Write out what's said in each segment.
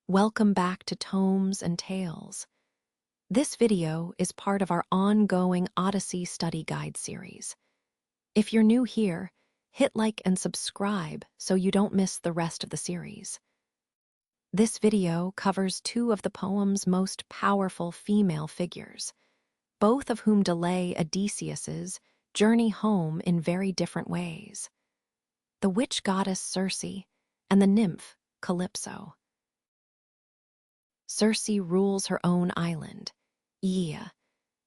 Welcome back to Tomes and Tales. This video is part of our ongoing Odyssey study guide series. If you're new here, hit like and subscribe so you don't miss the rest of the series. This video covers two of the poem's most powerful female figures, both of whom delay Odysseus's journey home in very different ways. The witch goddess Circe and the nymph Calypso. Circe rules her own island, Ogygia,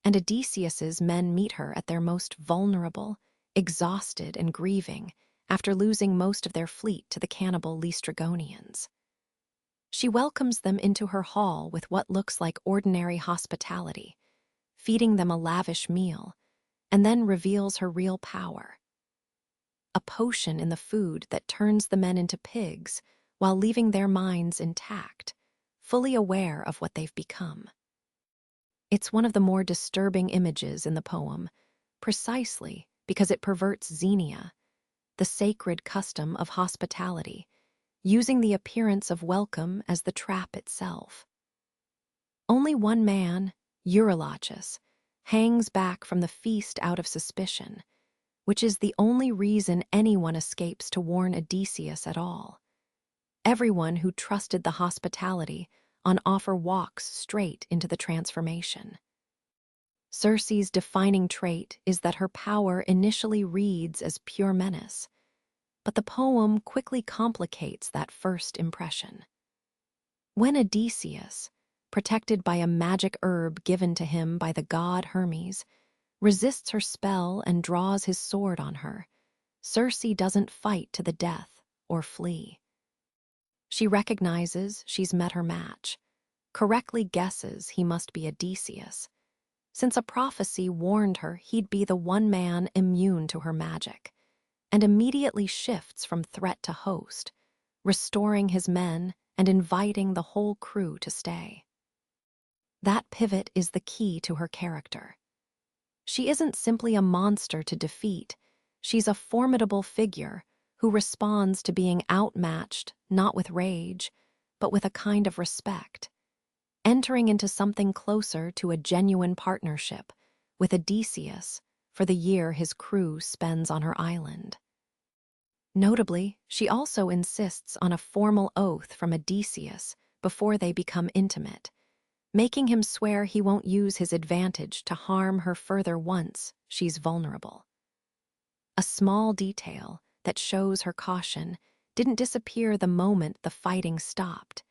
and Odysseus's men meet her at their most vulnerable, exhausted and grieving after losing most of their fleet to the cannibal Laestrygonians. She welcomes them into her hall with what looks like ordinary hospitality, feeding them a lavish meal, and then reveals her real power. A potion in the food that turns the men into pigs while leaving their minds intact, fully aware of what they've become. It's one of the more disturbing images in the poem, precisely because it perverts xenia, the sacred custom of hospitality, using the appearance of welcome as the trap itself. Only one man, Eurylochus, hangs back from the feast out of suspicion, which is the only reason anyone escapes to warn Odysseus at all. Everyone who trusted the hospitality on offer walks straight into the transformation. Circe's defining trait is that her power initially reads as pure menace, but the poem quickly complicates that first impression. When Odysseus, protected by a magic herb given to him by the god Hermes, resists her spell and draws his sword on her, Circe doesn't fight to the death or flee. She recognizes she's met her match, correctly guesses he must be Odysseus, since a prophecy warned her he'd be the one man immune to her magic, and immediately shifts from threat to host, restoring his men and inviting the whole crew to stay. That pivot is the key to her character. She isn't simply a monster to defeat, she's a formidable figure who responds to being outmatched not with rage, but with a kind of respect, entering into something closer to a genuine partnership with Odysseus for the year his crew spends on her island. Notably, she also insists on a formal oath from Odysseus before they become intimate, making him swear he won't use his advantage to harm her further once she's vulnerable. A small detail that shows her caution didn't disappear the moment the fighting stopped,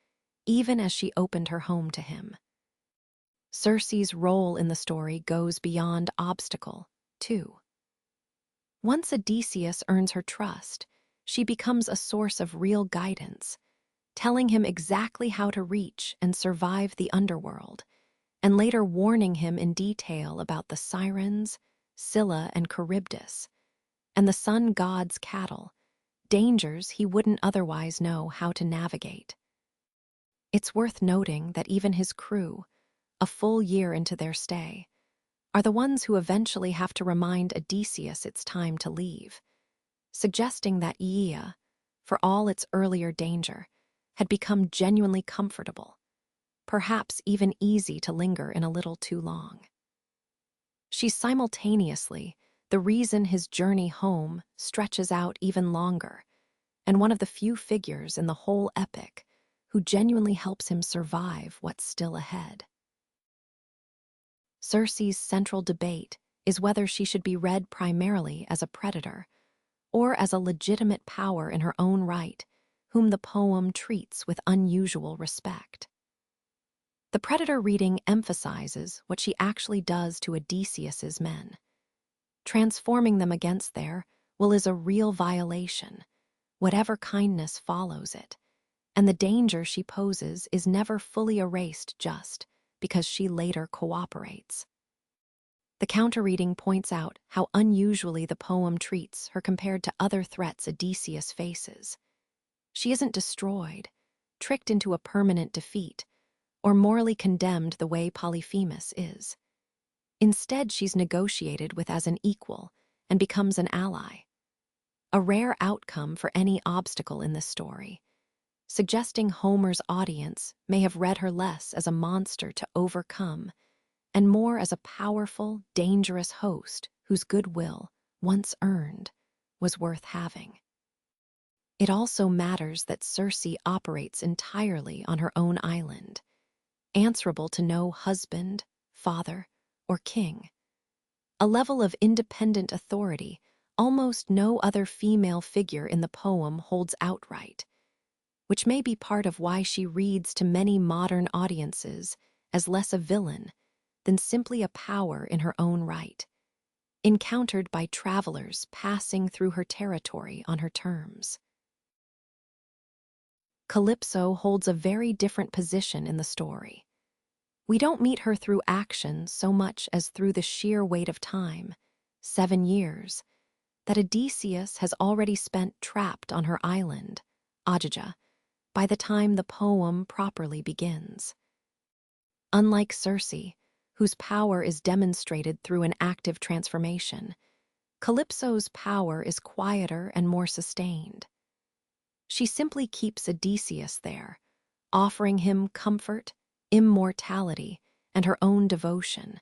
even as she opened her home to him. Circe's role in the story goes beyond obstacle, too. Once Odysseus earns her trust, she becomes a source of real guidance, telling him exactly how to reach and survive the underworld, and later warning him in detail about the sirens, Scylla and Charybdis, and the sun god's cattle, dangers he wouldn't otherwise know how to navigate. It's worth noting that even his crew, a full year into their stay, are the ones who eventually have to remind Odysseus it's time to leave, suggesting that Ogygia, for all its earlier danger, had become genuinely comfortable, perhaps even easy to linger in a little too long. She's simultaneously the reason his journey home stretches out even longer, and one of the few figures in the whole epic who genuinely helps him survive what's still ahead. Circe's central debate is whether she should be read primarily as a predator or as a legitimate power in her own right, whom the poem treats with unusual respect. The predator reading emphasizes what she actually does to Odysseus's men. Transforming them against their will is a real violation, whatever kindness follows it, and the danger she poses is never fully erased just because she later cooperates. The counter-reading points out how unusually the poem treats her compared to other threats Odysseus faces. She isn't destroyed, tricked into a permanent defeat, or morally condemned the way Polyphemus is. Instead, she's negotiated with as an equal and becomes an ally. A rare outcome for any obstacle in this story, suggesting Homer's audience may have read her less as a monster to overcome and more as a powerful, dangerous host whose goodwill, once earned, was worth having. It also matters that Circe operates entirely on her own island, answerable to no husband, father, or king. A level of independent authority almost no other female figure in the poem holds outright, which may be part of why she reads to many modern audiences as less a villain than simply a power in her own right, encountered by travelers passing through her territory on her terms. Calypso holds a very different position in the story. We don't meet her through action so much as through the sheer weight of time, 7 years, that Odysseus has already spent trapped on her island, Ogygia, by the time the poem properly begins. Unlike Circe, whose power is demonstrated through an active transformation, Calypso's power is quieter and more sustained. She simply keeps Odysseus there, offering him comfort, immortality, and her own devotion,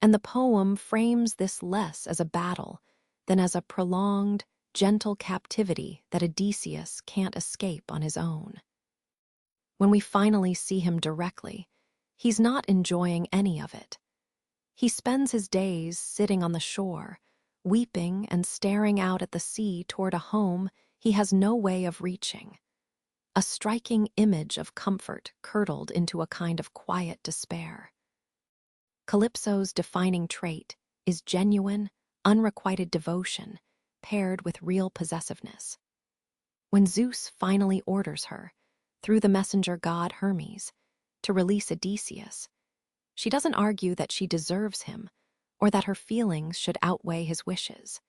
and the poem frames this less as a battle than as a prolonged, gentle captivity that Odysseus can't escape on his own. When we finally see him directly, he's not enjoying any of it. He spends his days sitting on the shore, weeping and staring out at the sea toward a home he has no way of reaching. A striking image of comfort curdled into a kind of quiet despair. Calypso's defining trait is genuine, unrequited devotion paired with real possessiveness. When Zeus finally orders her, through the messenger god Hermes, to release Odysseus, she doesn't argue that she deserves him or that her feelings should outweigh his wishes.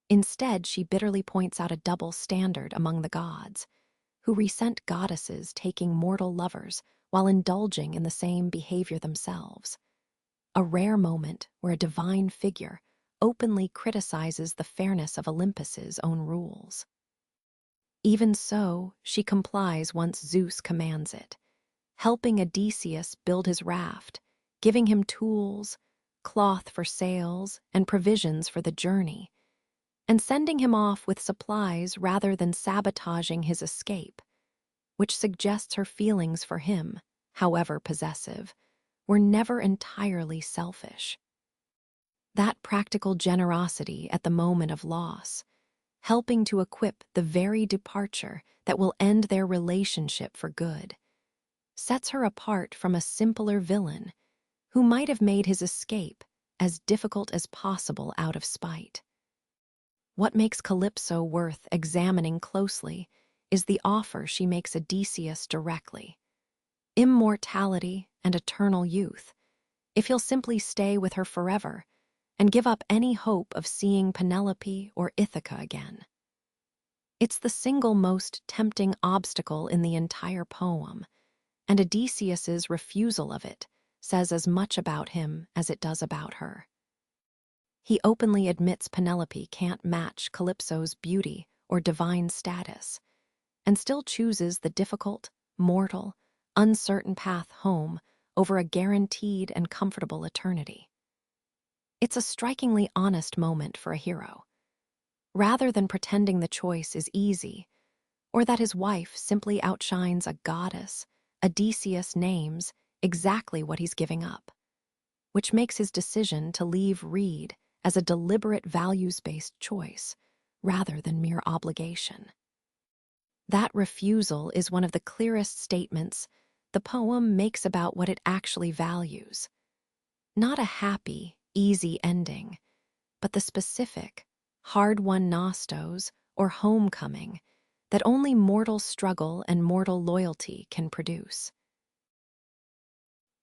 Instead, she bitterly points out a double standard among the gods, who resent goddesses taking mortal lovers while indulging in the same behavior themselves. A rare moment where a divine figure openly criticizes the fairness of Olympus's own rules. Even so, she complies once Zeus commands it, helping Odysseus build his raft, giving him tools, cloth for sails, and provisions for the journey, and sending him off with supplies rather than sabotaging his escape, which suggests her feelings for him, however possessive, were never entirely selfish. That practical generosity at the moment of loss, helping to equip the very departure that will end their relationship for good, sets her apart from a simpler villain who might have made his escape as difficult as possible out of spite. What makes Calypso worth examining closely is the offer she makes Odysseus directly: immortality and eternal youth, if he'll simply stay with her forever and give up any hope of seeing Penelope or Ithaca again. It's the single most tempting obstacle in the entire poem, and Odysseus's refusal of it says as much about him as it does about her. He openly admits Penelope can't match Calypso's beauty or divine status, and still chooses the difficult, mortal, uncertain path home over a guaranteed and comfortable eternity. It's a strikingly honest moment for a hero. Rather than pretending the choice is easy, or that his wife simply outshines a goddess, Odysseus names exactly what he's giving up, which makes his decision to leave read as a deliberate values-based choice rather than mere obligation. That refusal is one of the clearest statements the poem makes about what it actually values. Not a happy, easy ending, but the specific, hard-won nostos, or homecoming, that only mortal struggle and mortal loyalty can produce.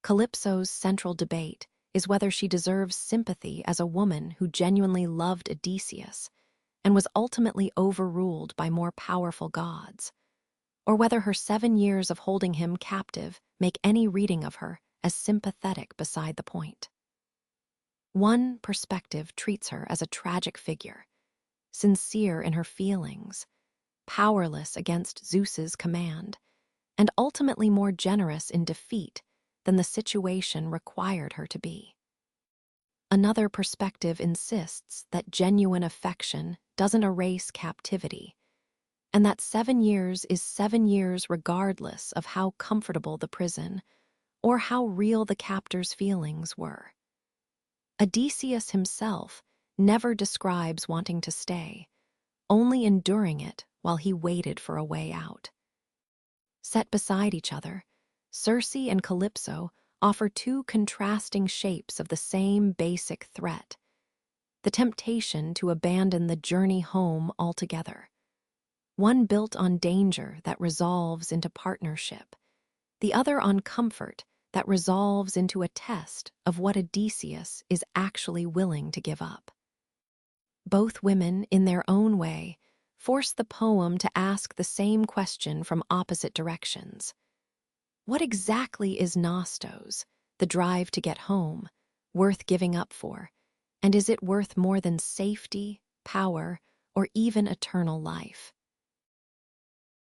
Calypso's central debate is whether she deserves sympathy as a woman who genuinely loved Odysseus and was ultimately overruled by more powerful gods, or whether her 7 years of holding him captive make any reading of her as sympathetic beside the point. One perspective treats her as a tragic figure, sincere in her feelings, powerless against Zeus's command, and ultimately more generous in defeat than the situation required her to be. Another perspective insists that genuine affection doesn't erase captivity, and that 7 years is 7 years regardless of how comfortable the prison or how real the captor's feelings were. Odysseus himself never describes wanting to stay, only enduring it while he waited for a way out. Set beside each other, Circe and Calypso offer two contrasting shapes of the same basic threat: the temptation to abandon the journey home altogether. One built on danger that resolves into partnership, the other on comfort that resolves into a test of what Odysseus is actually willing to give up. Both women, in their own way, force the poem to ask the same question from opposite directions. What exactly is nostos, the drive to get home, worth giving up for, and is it worth more than safety, power, or even eternal life?